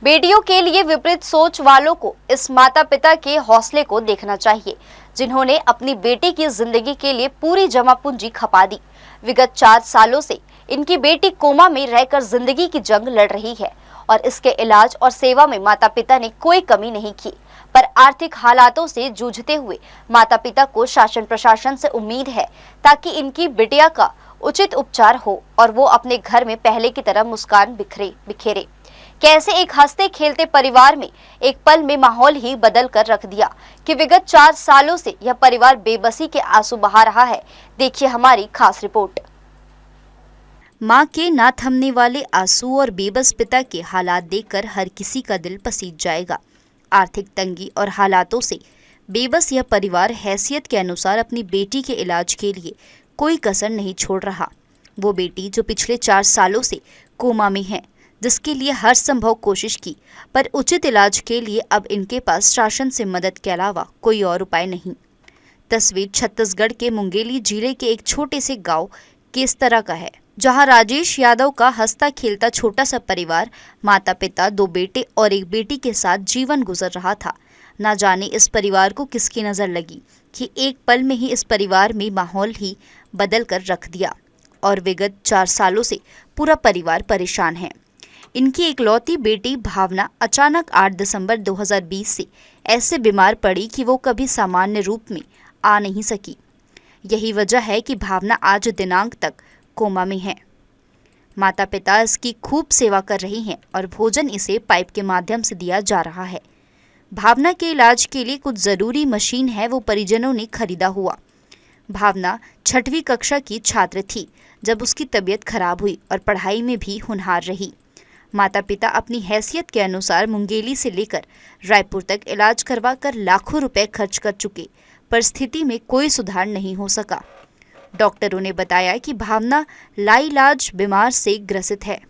बेटियों के लिए विपरीत सोच वालों को इस माता पिता के हौसले को देखना चाहिए, जिन्होंने अपनी बेटी की जिंदगी के लिए पूरी जमा पूंजी खपा दी। विगत 4 सालों से इनकी बेटी कोमा में रहकर जिंदगी की जंग लड़ रही है और इसके इलाज और सेवा में माता पिता ने कोई कमी नहीं की। पर आर्थिक हालातों से जूझते हुए माता पिता को शासन प्रशासन से उम्मीद है ताकि इनकी बिटिया का उचित उपचार हो और वो अपने घर में पहले की तरह मुस्कान बिखेरे। कैसे एक हंसते खेलते परिवार में एक पल में माहौल ही बदल कर रख दिया कि विगत 4 सालों से यह परिवार बेबसी के आंसू बहा रहा है। देखिए हमारी खास रिपोर्ट। मां के ना थमने वाले आंसू और बेबस पिता के हालात देखकर हर किसी का दिल पसीज जाएगा। आर्थिक तंगी और हालातों से बेबस यह परिवार हैसियत के अनुसार अपनी बेटी के इलाज के लिए कोई कसर नहीं छोड़ रहा। वो बेटी जो पिछले 4 सालों से कोमा में है, जिसके लिए हर संभव कोशिश की, पर उचित इलाज के लिए अब इनके पास शासन से मदद के अलावा कोई और उपाय नहीं। तस्वीर छत्तीसगढ़ के मुंगेली जिले के एक छोटे से गांव केसतरा का है, जहां राजेश यादव का हंसता खेलता छोटा सा परिवार माता पिता, 2 बेटे और एक बेटी के साथ जीवन गुजर रहा था। ना जाने इस परिवार को किसकी नजर लगी कि एक पल में ही इस परिवार में माहौल ही बदल कर रख दिया और विगत 4 सालों से पूरा परिवार परेशान है। इनकी इकलौती बेटी भावना अचानक 8 दिसंबर 2020 से ऐसे बीमार पड़ी कि वो कभी सामान्य रूप में आ नहीं सकी। यही वजह है कि भावना आज दिनांक तक कोमा में है। माता पिता इसकी खूब सेवा कर रही हैं और भोजन इसे पाइप के माध्यम से दिया जा रहा है। भावना के इलाज के लिए कुछ ज़रूरी मशीन है, वो परिजनों ने खरीदा हुआ। भावना 6वीं कक्षा की छात्र थी जब उसकी तबीयत खराब हुई और पढ़ाई में भी होनहार रही। माता पिता अपनी हैसियत के अनुसार मुंगेली से लेकर रायपुर तक इलाज करवाकर लाखों रुपए खर्च कर चुके, पर स्थिति में कोई सुधार नहीं हो सका। डॉक्टरों ने बताया कि भावना लाइलाज बीमार से ग्रसित है,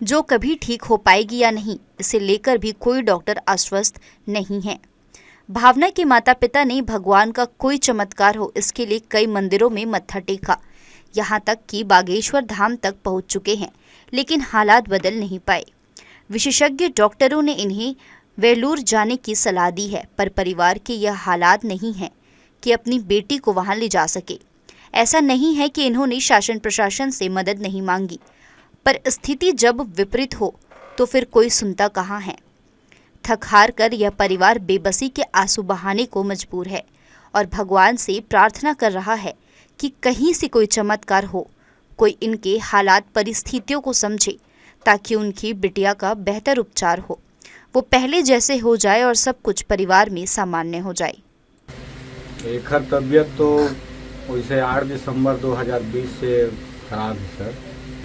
जो कभी ठीक हो पाएगी या नहीं, इसे लेकर भी कोई डॉक्टर आश्वस्त नहीं है। भावना के माता पिता ने भगवान का कोई चमत्कार हो इसके लिए कई मंदिरों में मत्था टेका, यहाँ तक कि बागेश्वर धाम तक पहुँच चुके हैं, लेकिन हालात बदल नहीं पाए। विशेषज्ञ डॉक्टरों ने इन्हें वेलूर जाने की सलाह दी है, पर परिवार के यह हालात नहीं हैं कि अपनी बेटी को वहां ले जा सके। ऐसा नहीं है कि इन्होंने शासन प्रशासन से मदद नहीं मांगी, पर स्थिति जब विपरीत हो तो फिर कोई सुनता कहाँ है। थक हार कर यह परिवार बेबसी के आंसू बहाने को मजबूर है और भगवान से प्रार्थना कर रहा है कि कहीं से कोई चमत्कार हो, कोई इनके हालात परिस्थितियों को समझे ताकि उनकी बिटिया का बेहतर उपचार हो, वो पहले जैसे हो जाए और सब कुछ परिवार में सामान्य हो जाए। एक तबीयत तो वैसे 8 दिसंबर 2020 से खराब है सर।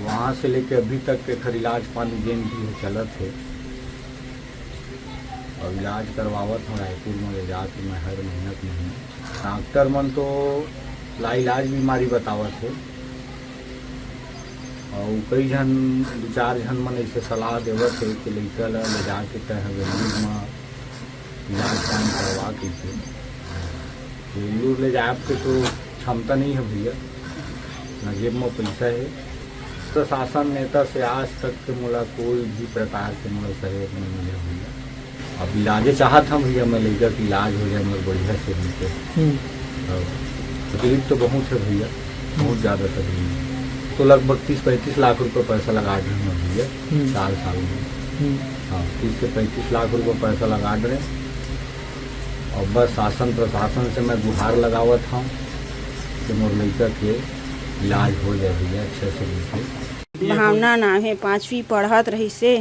वहाँ से लेके अभी तक एक इलाज पानी जेन भी चलत है और इलाज करवावत हूँ रायपुर में ले जाके मैं हर मेहनत नहीं। डॉक्टर मन तो लाइलाज बीमारी बतावत है और कई जन 2-4 जन मन ऐसे सलाह देवत है कि लड़का ले जाके वेलूर में इलाज पानी करवा के वेलूर ले जाए के तो क्षमता नहीं है भैया, न जेब में पैसा है। प्रशासन नेता से आज तक के मोला कोई भी प्रकार के मोला सहयोग नहीं मिले भैया। अब इलाजे चाहत हम भैया, मैं लड़का की इलाज हो जाए मेरे बढ़िया से मिलते। तकलीफ तो बहुत है भैया, बहुत ज़्यादा तकलीफ। तो लगभग 30-35 लाख रुपए पैसा लगा रहे हैं भैया 4 साल में। हाँ, 30 से 35 लाख रुपए पैसा लगा रहे और बस शासन प्रशासन से मैं गुहार लगावत हूँ कि मोर लड़का के इलाज हो जाए भैया अच्छे से। भावना ना है 5वीं पढ़त रही से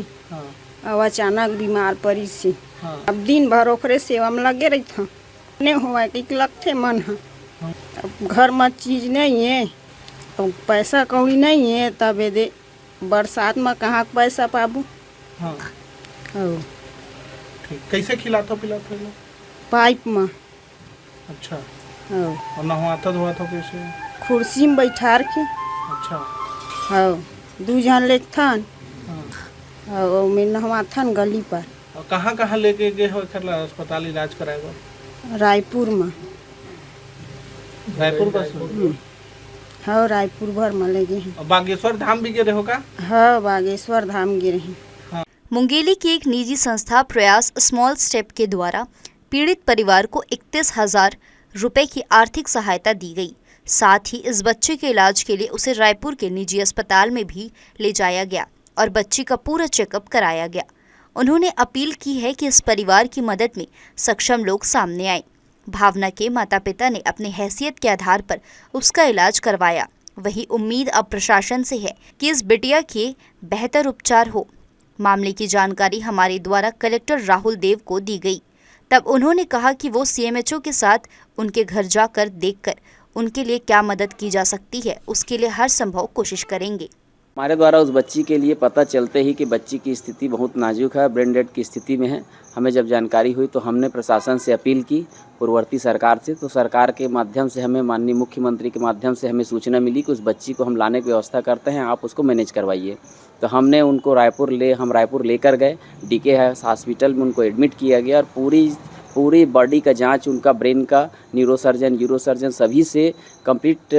अब अचानक बीमार पड़ी से। अब दिन भर ओकरे सेवा में लगे रही था, नहीं हुआ कि लगते मन है। अब घर में चीज नहीं है, अब पैसा कौड़ी नहीं है, तब दे बरसात में कहाँ पैसा पाबू। हाँ। कैसे खिलाता पिलाता है? पाइप में। अच्छा। और नहवाता धोवाता कैसे? कुर्सी में बैठार के। अच्छा। हाँ, 2 जन लेथन और मैं नहवाथन गली पर। और कहाँ लेके गए हो अस्पताल इलाज कराएगा? रायपुर में। रायपुर बस? हाँ, रायपुर भर में ले गए हैं। बागेश्वर धाम भी गए हो का? हाँ, बागेश्वर धाम गिरे हैं। मुंगेली की एक निजी संस्था प्रयास स्मॉल स्टेप के द्वारा पीड़ित परिवार को 31,000 रुपए की आर्थिक सहायता दी गई। साथ ही इस बच्चे के इलाज के लिए उसे रायपुर के निजी अस्पताल में भी ले जाया गया और बच्ची का पूरा चेकअप कराया गया। उन्होंने अपील की है कि इस परिवार की मदद में सक्षम लोग सामने आए। भावना के माता पिता ने अपनी हैसियत के आधार पर उसका इलाज करवाया। वही उम्मीद अब प्रशासन से है कि इस बिटिया के बेहतर उपचार हो। मामले की जानकारी हमारे द्वारा कलेक्टर राहुल देव को दी गई। तब उन्होंने कहा कि वो सीएमएचओ के साथ उनके घर जाकर देखकर उनके लिए क्या मदद की जा सकती है उसके लिए हर संभव कोशिश करेंगे। हमारे द्वारा उस बच्ची के लिए पता चलते ही कि बच्ची की स्थिति बहुत नाजुक है, ब्रेन डेड की स्थिति में है। हमें जब जानकारी हुई तो हमने प्रशासन से अपील की, पूर्ववर्ती सरकार से, तो सरकार के माध्यम से हमें माननीय मुख्यमंत्री के माध्यम से हमें सूचना मिली कि उस बच्ची को हम लाने की व्यवस्था करते हैं, आप उसको मैनेज करवाइए। तो हमने उनको रायपुर लेकर गए, डीके हॉस्पिटल में उनको एडमिट किया गया और पूरी बॉडी का जांच, उनका ब्रेन का, न्यूरोसर्जन, यूरोसर्जन सभी से कंप्लीट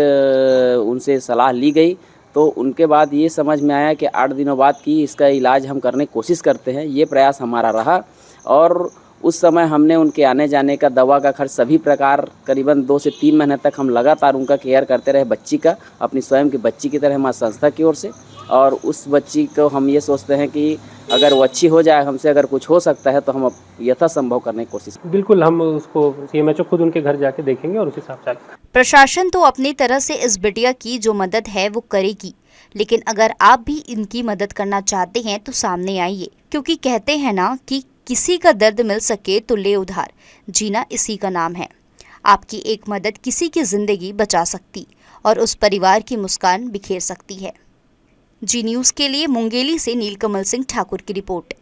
उनसे सलाह ली गई। तो उनके बाद ये समझ में आया कि 8 दिनों बाद की इसका इलाज हम करने की कोशिश करते हैं, ये प्रयास हमारा रहा। और उस समय हमने उनके आने जाने का, दवा का खर्च सभी प्रकार करीबन 2 से 3 महीने तक हम लगातार उनका केयर करते रहे बच्ची का, अपनी स्वयं की बच्ची की तरह हमारी संस्था की ओर से। और उस बच्ची को हम ये सोचते हैं कि अगर वो अच्छी हो जाए, हमसे अगर कुछ हो सकता है तो हम यथासंभव करने की कोशिश। बिल्कुल, हम उसको सीएमएचओ खुद उनके घर जाके देखेंगे और उस हिसाब से। प्रशासन तो अपनी तरह से इस बिटिया की जो मदद है वो करेगी, लेकिन अगर आप भी इनकी मदद करना चाहते हैं तो सामने आइए, क्योंकि कहते हैं ना कि किसी का दर्द मिल सके तो ले उधार, जीना इसी का नाम है। आपकी एक मदद किसी की जिंदगी बचा सकती और उस परिवार की मुस्कान बिखेर सकती है। जी न्यूज़ के लिए मुंगेली से नीलकमल सिंह ठाकुर की रिपोर्ट।